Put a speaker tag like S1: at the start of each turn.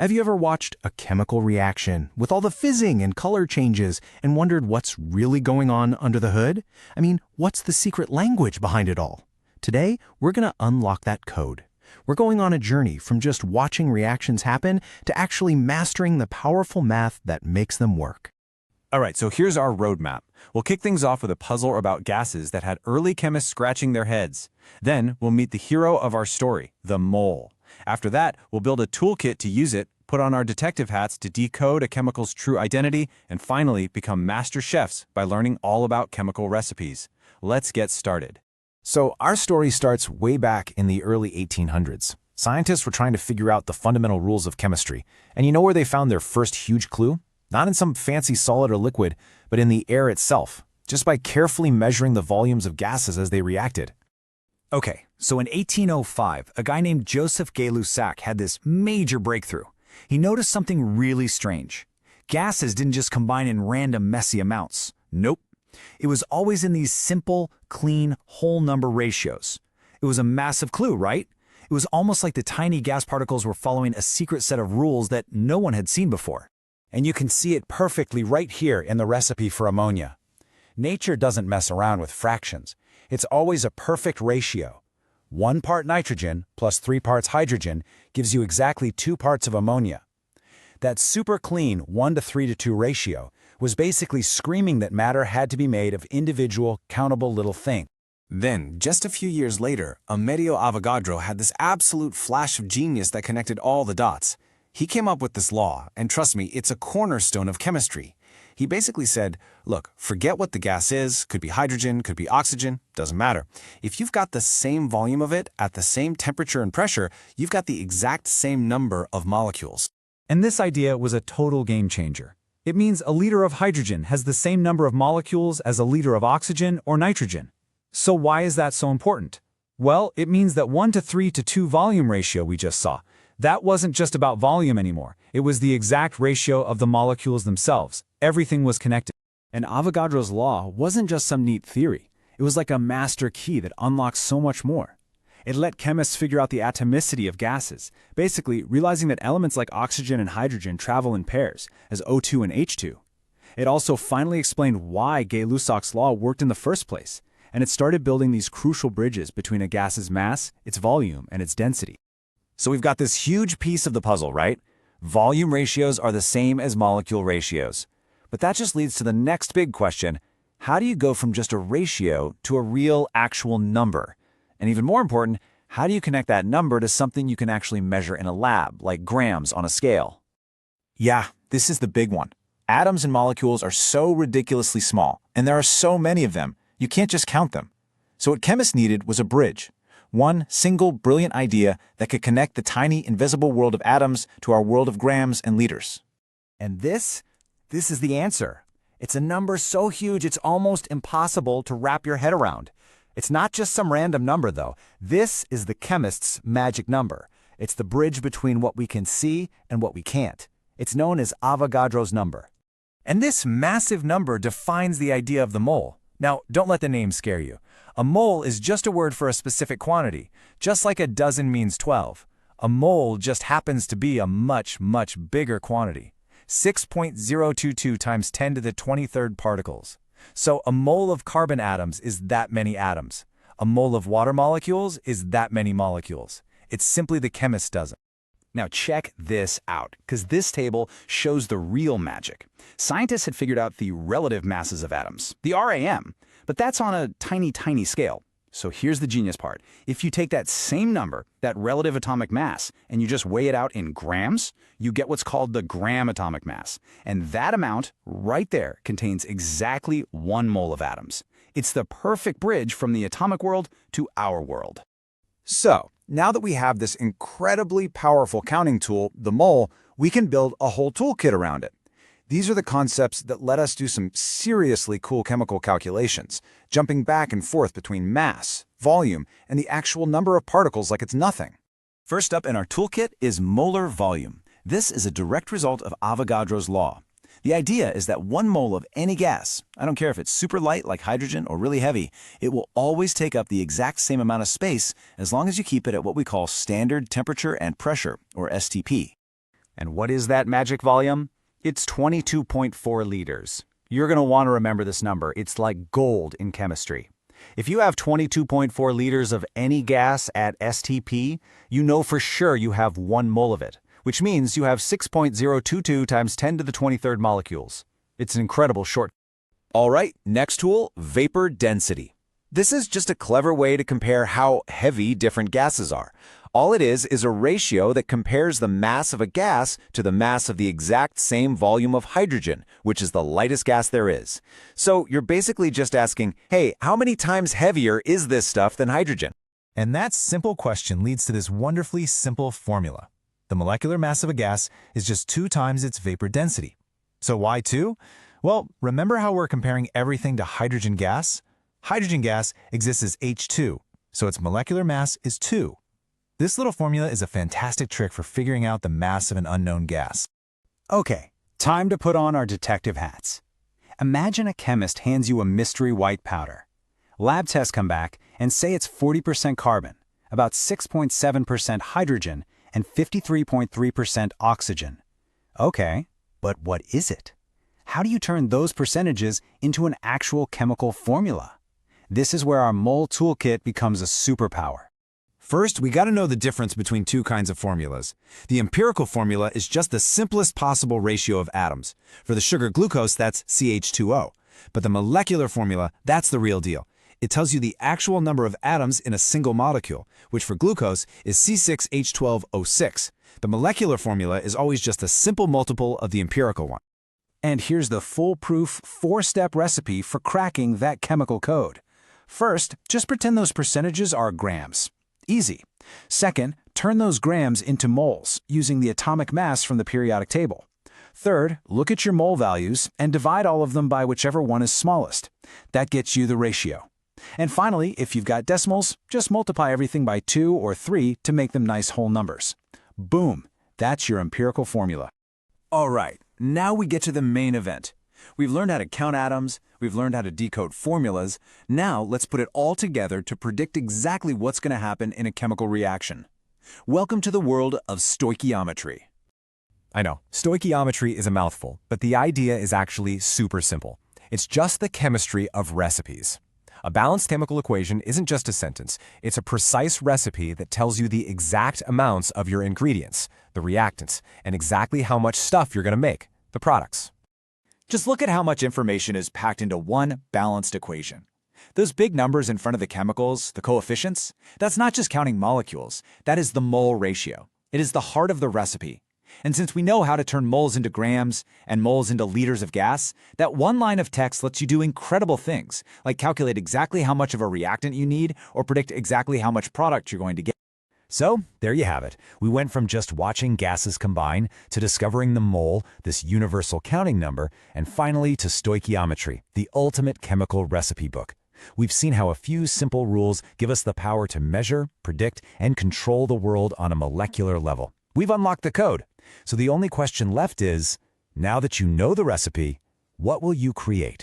S1: Have you ever watched a chemical reaction with all the fizzing and color changes and wondered what's really going on under the hood? I mean, what's the secret language behind it all? Today, we're going to unlock that code. We're going on a journey from just watching reactions happen to actually mastering the powerful math that makes them work.
S2: All right, so here's our roadmap. We'll kick things off with a puzzle about gases that had early chemists scratching their heads. Then we'll meet the hero of our story, the mole. After that, we'll build a toolkit to use it, put on our detective hats to decode a chemical's true identity, and finally become master chefs by learning all about chemical recipes. Let's get started.
S3: So our story starts way back in the early 1800s. Scientists were trying to figure out the fundamental rules of chemistry. And you know where they found their first huge clue? Not in some fancy solid or liquid, but in the air itself, just by carefully measuring the volumes of gases as they reacted.
S4: Okay, so in 1805, a guy named Joseph Gay-Lussac had this major breakthrough. He noticed something really strange. Gases didn't just combine in random, messy amounts. Nope. It was always in these simple, clean, whole number ratios. It was a massive clue, right? It was almost like the tiny gas particles were following a secret set of rules that no one had seen before.
S5: And you can see it perfectly right here in the recipe for ammonia. Nature doesn't mess around with fractions. It's always a perfect ratio. 1 part nitrogen plus 3 parts hydrogen gives you exactly 2 parts of ammonia. That super clean 1:3:2 ratio was basically screaming that matter had to be made of individual, countable little things.
S2: Then, just a few years later, Avogadro had this absolute flash of genius that connected all the dots. He came up with this law, and trust me, it's a cornerstone of chemistry. He basically said, look, forget what the gas is, could be hydrogen, could be oxygen, doesn't matter. If you've got the same volume of it at the same temperature and pressure, you've got the exact same number of molecules.
S4: And this idea was a total game changer. It means a liter of hydrogen has the same number of molecules as a liter of oxygen or nitrogen. So why is that so important? Well, it means that 1:3:2 volume ratio we just saw. That wasn't just about volume anymore. It was the exact ratio of the molecules themselves. Everything was connected.
S1: And Avogadro's law wasn't just some neat theory. It was like a master key that unlocks so much more. It let chemists figure out the atomicity of gases, basically realizing that elements like oxygen and hydrogen travel in pairs, as O2 and H2. It also finally explained why Gay-Lussac's law worked in the first place, and it started building these crucial bridges between a gas's mass, its volume, and its density.
S2: So we've got this huge piece of the puzzle, right? Volume ratios are the same as molecule ratios. But that just leads to the next big question. How do you go from just a ratio to a real, actual number? And even more important, how do you connect that number to something you can actually measure in a lab, like grams on a scale?
S3: Yeah, this is the big one. Atoms and molecules are so ridiculously small, and there are so many of them, you can't just count them. So what chemists needed was a bridge. One single brilliant idea that could connect the tiny invisible world of atoms to our world of grams and liters.
S4: And this is the answer. It's a number so huge it's almost impossible to wrap your head around. It's not just some random number, though. This is the chemist's magic number. It's the bridge between what we can see and what we can't. It's known as Avogadro's number. And this massive number defines the idea of the mole. Now, don't let the name scare you. A mole is just a word for a specific quantity, just like a dozen means 12. A mole just happens to be a much, much bigger quantity. 6.022 times 10 to the 23rd particles. So a mole of carbon atoms is that many atoms. A mole of water molecules is that many molecules. It's simply the chemist doesn't.
S5: Now check this out, because this table shows the real magic. Scientists had figured out the relative masses of atoms, the RAM, but that's on a tiny, tiny scale. So here's the genius part. If you take that same number, that relative atomic mass, and you just weigh it out in grams, you get what's called the gram atomic mass. And that amount right there contains exactly 1 mole of atoms. It's the perfect bridge from the atomic world to our world.
S3: So, now that we have this incredibly powerful counting tool, the mole, we can build a whole toolkit around it. These are the concepts that let us do some seriously cool chemical calculations, jumping back and forth between mass, volume, and the actual number of particles like it's nothing.
S2: First up in our toolkit is molar volume. This is a direct result of Avogadro's law. The idea is that 1 mole of any gas, I don't care if it's super light like hydrogen or really heavy, it will always take up the exact same amount of space as long as you keep it at what we call standard temperature and pressure, or STP.
S4: And what is that magic volume? It's 22.4 liters. You're going to want to remember this number. It's like gold in chemistry. If you have 22.4 liters of any gas at STP, you know for sure you have 1 mole of it, which means you have 6.022 times 10 to the 23rd molecules. It's an incredible short.
S3: All right, next tool, vapor density. This is just a clever way to compare how heavy different gases are. All it is a ratio that compares the mass of a gas to the mass of the exact same volume of hydrogen, which is the lightest gas there is. So you're basically just asking, hey, how many times heavier is this stuff than hydrogen?
S1: And that simple question leads to this wonderfully simple formula. The molecular mass of a gas is just 2 times its vapor density. So why 2? Well, remember how we're comparing everything to hydrogen gas? Hydrogen gas exists as H2, so its molecular mass is 2. This little formula is a fantastic trick for figuring out the mass of an unknown gas.
S4: Okay, time to put on our detective hats. Imagine a chemist hands you a mystery white powder. Lab tests come back and say it's 40% carbon, about 6.7% hydrogen, and 53.3% oxygen. Okay, but what is it? How do you turn those percentages into an actual chemical formula? This is where our Mole toolkit becomes a superpower.
S3: First, we got to know the difference between 2 kinds of formulas. The empirical formula is just the simplest possible ratio of atoms. For the sugar glucose, that's CH2O. But the molecular formula, that's the real deal. It tells you the actual number of atoms in a single molecule, which for glucose is C6H12O6. The molecular formula is always just a simple multiple of the empirical one.
S4: And here's the foolproof 4-step recipe for cracking that chemical code. First, just pretend those percentages are grams. Easy. Second, turn those grams into moles using the atomic mass from the periodic table. Third, look at your mole values and divide all of them by whichever one is smallest. That gets you the ratio. And finally, if you've got decimals, just multiply everything by 2 or 3 to make them nice whole numbers. Boom! That's your empirical formula.
S3: All right, now we get to the main event. We've learned how to count atoms, we've learned how to decode formulas. Now let's put it all together to predict exactly what's going to happen in a chemical reaction. Welcome to the world of stoichiometry.
S1: I know, stoichiometry is a mouthful, but the idea is actually super simple. It's just the chemistry of recipes. A balanced chemical equation isn't just a sentence, it's a precise recipe that tells you the exact amounts of your ingredients, the reactants, and exactly how much stuff you're going to make, the products.
S3: Just look at how much information is packed into one balanced equation. Those big numbers in front of the chemicals, the coefficients, that's not just counting molecules, that is the mole ratio. It is the heart of the recipe. And since we know how to turn moles into grams and moles into liters of gas, that one line of text lets you do incredible things, like calculate exactly how much of a reactant you need or predict exactly how much product you're going to get.
S1: So, there you have it. We went from just watching gases combine to discovering the mole, this universal counting number, and finally to stoichiometry, the ultimate chemical recipe book. We've seen how a few simple rules give us the power to measure, predict, and control the world on a molecular level. We've unlocked the code. So the only question left is, now that you know the recipe, what will you create?